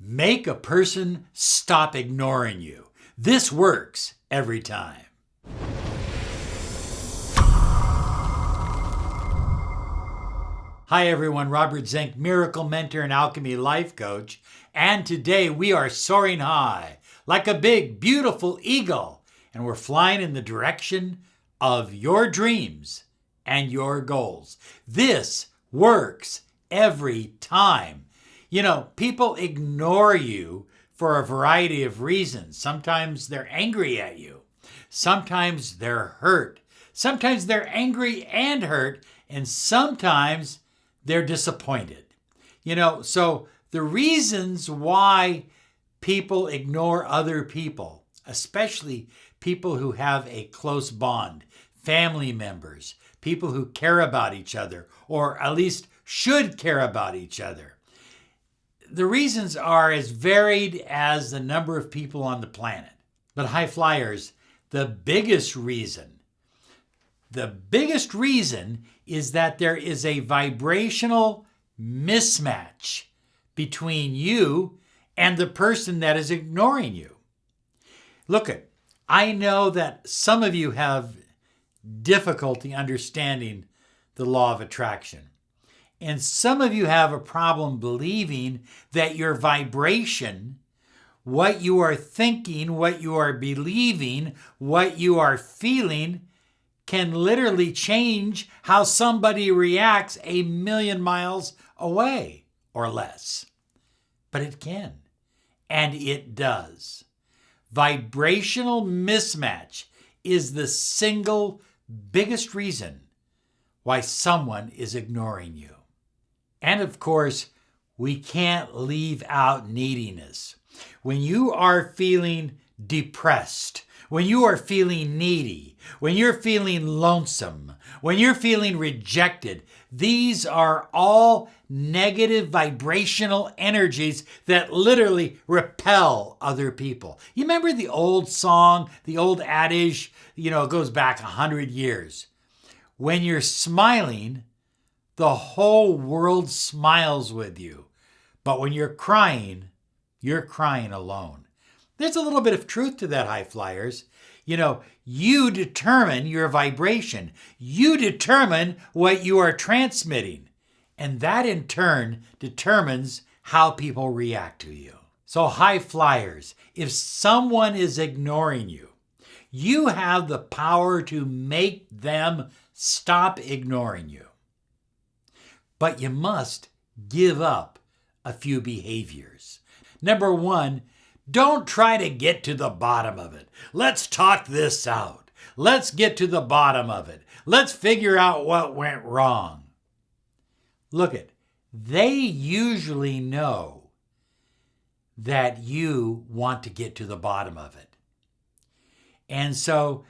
Make a person stop ignoring you. This works every time. Hi everyone, Robert Zink, Miracle Mentor and Alchemy Life Coach. And today we are soaring high like a big, beautiful eagle. And we're flying in the direction of your dreams and your goals. This works every time. You know, people ignore you for a variety of reasons. Sometimes they're angry at you. Sometimes they're hurt. Sometimes they're angry and hurt. And sometimes they're disappointed. You know, so the reasons why people ignore other people, especially people who have a close bond, family members, people who care about each other, or at least should care about each other. The reasons are as varied as the number of people on the planet. But high flyers, the biggest reason is that there is a vibrational mismatch between you and the person that is ignoring you. Look, I know that some of you have difficulty understanding the law of attraction. And some of you have a problem believing that your vibration, what you are thinking, what you are believing, what you are feeling, can literally change how somebody reacts 1,000,000 miles away or less. But it can, and it does. Vibrational mismatch is the single biggest reason why someone is ignoring you. And of course, we can't leave out neediness. When you are feeling depressed, when you are feeling needy, when you're feeling lonesome, when you're feeling rejected, these are all negative vibrational energies that literally repel other people. You remember the old song, the old adage, it goes back 100 years. When you're smiling, the whole world smiles with you. But when you're crying alone. There's a little bit of truth to that, high flyers. You determine your vibration. You determine what you are transmitting. And that in turn determines how people react to you. So high flyers, if someone is ignoring you, you have the power to make them stop ignoring you. But you must give up a few behaviors. Number one, don't try to get to the bottom of it. Let's talk this out. Let's get to the bottom of it. Let's figure out what went wrong. Look, they usually know that you want to get to the bottom of it. And so,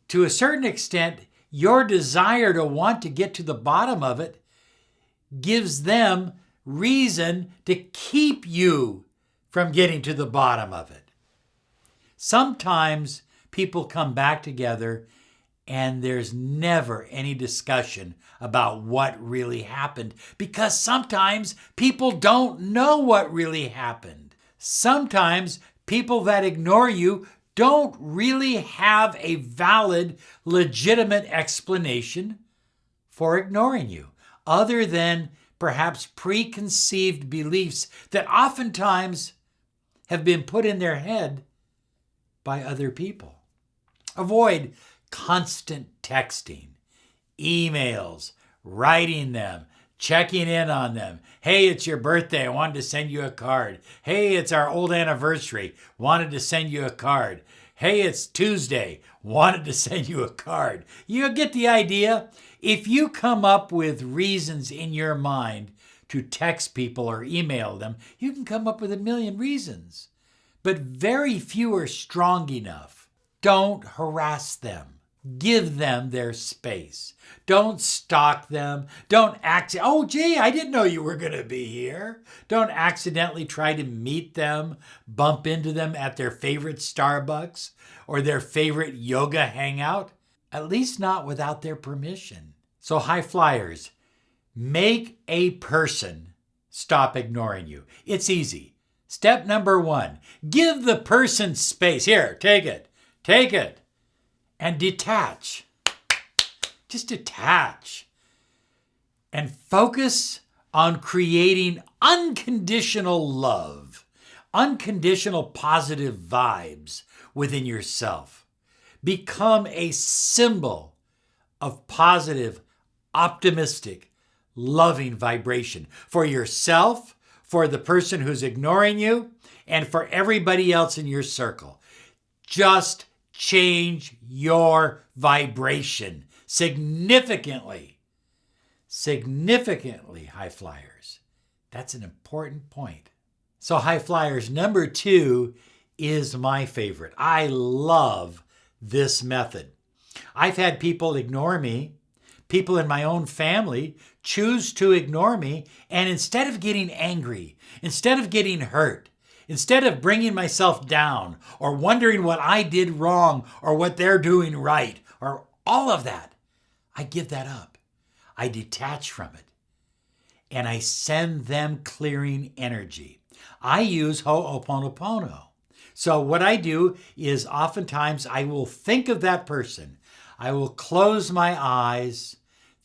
to a certain extent, your desire to want to get to the bottom of it gives them reason to keep you from getting to the bottom of it. Sometimes people come back together and there's never any discussion about what really happened because sometimes people don't know what really happened. Sometimes people that ignore you don't really have a valid, legitimate explanation for ignoring you, other than perhaps preconceived beliefs that oftentimes have been put in their head by other people. Avoid constant texting, emails, writing them, checking in on them. Hey, it's your birthday. I wanted to send you a card. Hey, it's our old anniversary. Wanted to send you a card. Hey, it's Tuesday. Wanted to send you a card. You get the idea? If you come up with reasons in your mind to text people or email them, you can come up with 1,000,000 reasons. But very few are strong enough. Don't harass them. Give them their space. Don't stalk them. Don't oh, gee, I didn't know you were going to be here. Don't accidentally try to meet them, bump into them at their favorite Starbucks or their favorite yoga hangout. At least not without their permission. So high flyers, make a person stop ignoring you. It's easy. Step number 1, give the person space. Here, take it, and detach. Just detach. And focus on creating unconditional love, unconditional positive vibes within yourself. Become a symbol of positive, optimistic, loving vibration for yourself, for the person who's ignoring you, and for everybody else in your circle. Just change your vibration significantly. Significantly, high flyers. That's an important point. So high flyers, number 2 is my favorite. I love this method. I've had people ignore me. People in my own family choose to ignore me, and instead of getting angry, instead of getting hurt, instead of bringing myself down or wondering what I did wrong or what they're doing right or all of that, I give that up. I detach from it, and I send them clearing energy. I use Ho'oponopono. So what I do is oftentimes I will think of that person. I will close my eyes,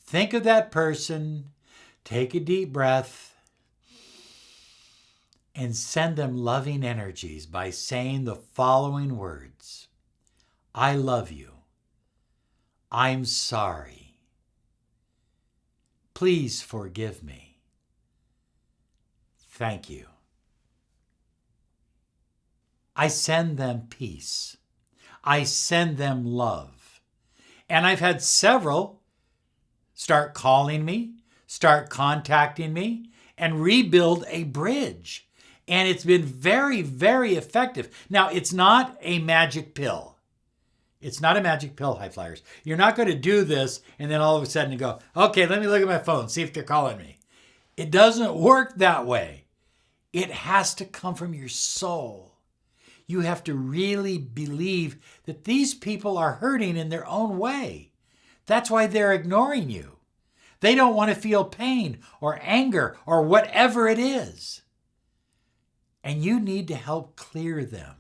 think of that person, take a deep breath, and send them loving energies by saying the following words. I love you. I'm sorry. Please forgive me. Thank you. I send them peace. I send them love. And I've had several start calling me, start contacting me, and rebuild a bridge. And it's been very, very effective. Now, it's not a magic pill. It's not a magic pill, high flyers. You're not going to do this and then all of a sudden go, okay, let me look at my phone, see if they're calling me. It doesn't work that way. It has to come from your soul. You have to really believe that these people are hurting in their own way. That's why they're ignoring you. They don't want to feel pain or anger or whatever it is. And you need to help clear them.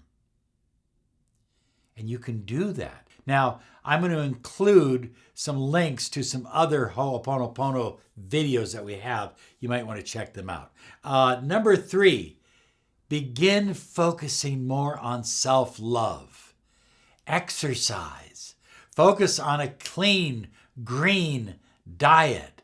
And you can do that. Now, I'm going to include some links to some other Ho'oponopono videos that we have. You might want to check them out. Number 3, begin focusing more on self-love. Exercise. Focus on a clean, green diet.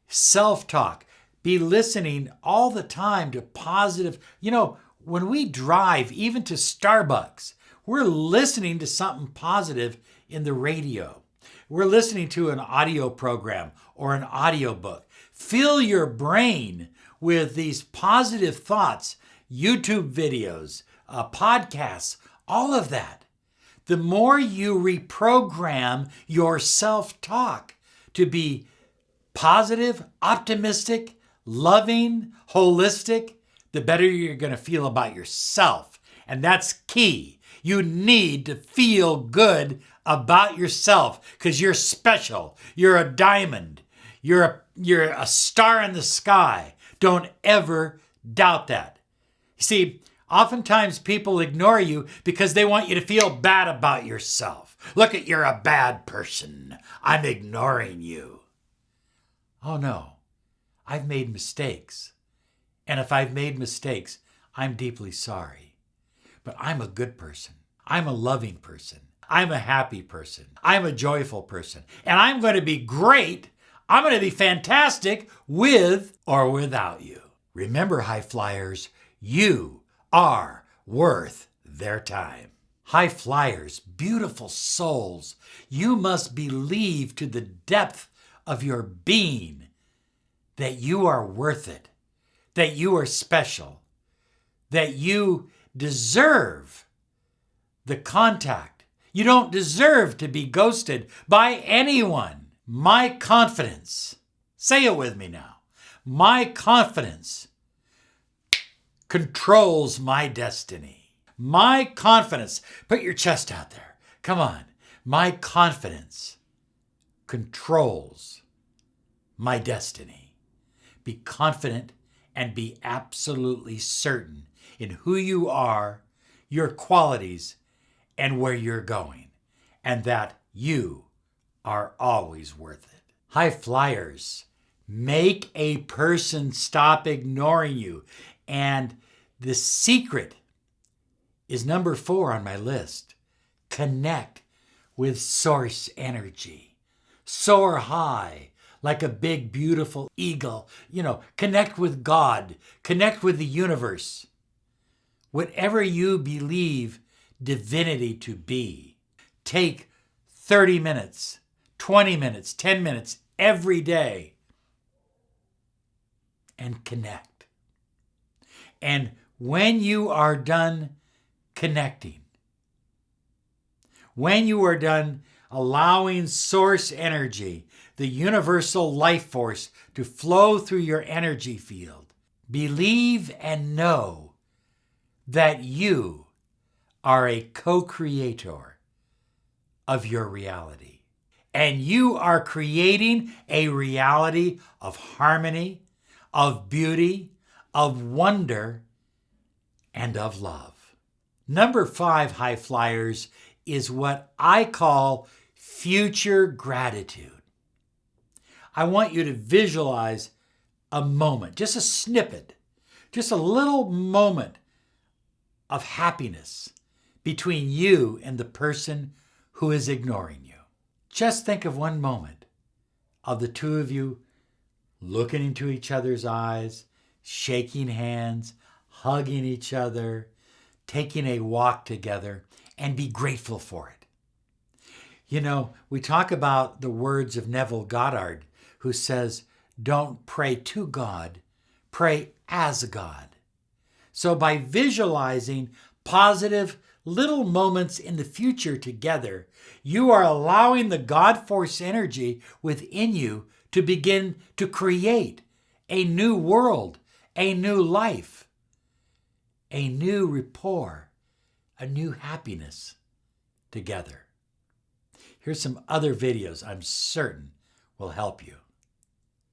Self-talk. Be listening all the time to positive. You know, when we drive, even to Starbucks, we're listening to something positive in the radio. We're listening to an audio program or an audio book. Fill your brain with these positive thoughts, YouTube videos, podcasts, all of that. The more you reprogram your self-talk to be positive, optimistic, loving, holistic, the better you're going to feel about yourself. And that's key. You need to feel good about yourself because you're special. You're a diamond. You're a star in the sky. Don't ever doubt that. You see, oftentimes people ignore you because they want you to feel bad about yourself. Look, you're a bad person. I'm ignoring you. Oh no, I've made mistakes. And if I've made mistakes, I'm deeply sorry. But I'm a good person. I'm a loving person. I'm a happy person. I'm a joyful person. And I'm going to be great. I'm going to be fantastic with or without you. Remember, high flyers, you are worth their time. High flyers, beautiful souls, you must believe to the depth of your being that you are worth it, that you are special, that you deserve the contact. You don't deserve to be ghosted by anyone. My confidence, say it with me now, my confidence controls my destiny. My confidence, put your chest out there. Come on. My confidence controls my destiny. Be confident and be absolutely certain in who you are, your qualities, and where you're going, and that you are always worth it. High flyers, make a person stop ignoring you. And the secret is number 4 on my list. Connect with source energy. Soar high like a big, beautiful eagle. Connect with God. Connect with the universe. Whatever you believe divinity to be, take 30 minutes, 20 minutes, 10 minutes every day and connect. And when you are done connecting, when you are done allowing source energy, the universal life force, to flow through your energy field, believe and know that you are a co-creator of your reality. And you are creating a reality of harmony, of beauty, of wonder, and of love. Number 5, high flyers, is what I call future gratitude. I want you to visualize a moment, just a snippet, just a little moment of happiness between you and the person who is ignoring you. Just think of one moment of the two of you looking into each other's eyes, shaking hands, hugging each other, taking a walk together, and be grateful for it. We talk about the words of Neville Goddard, who says, don't pray to God, pray as God. So by visualizing positive little moments in the future together, you are allowing the God force energy within you to begin to create a new world, a new life, a new rapport, a new happiness together. Here's some other videos I'm certain will help you.